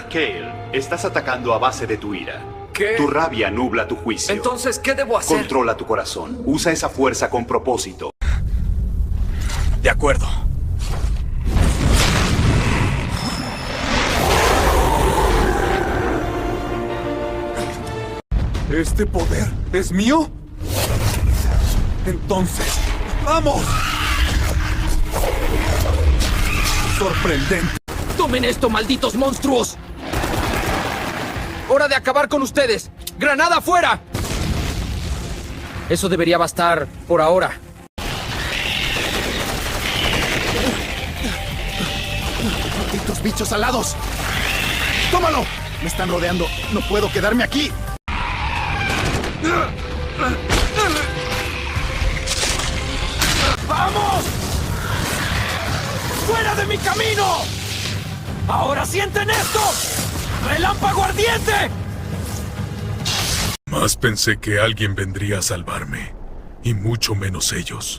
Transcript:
Kale, estás atacando a base de tu ira. ¿Qué? Tu rabia nubla tu juicio. Entonces, ¿qué debo hacer? Controla tu corazón. Usa esa fuerza con propósito. De acuerdo. ¿Este poder es mío? Entonces, ¡vamos! Sorprendente. ¡Tomen esto, malditos monstruos! ¡Hora de acabar con ustedes! ¡Granada afuera! Eso debería bastar por ahora. ¡Malditos bichos alados! ¡Tómalo! Me están rodeando. No puedo quedarme aquí. ¡Vamos! ¡Fuera de mi camino! ¡Ahora sienten esto! ¡Relámpago ardiente! Más pensé que alguien vendría a salvarme, y mucho menos ellos.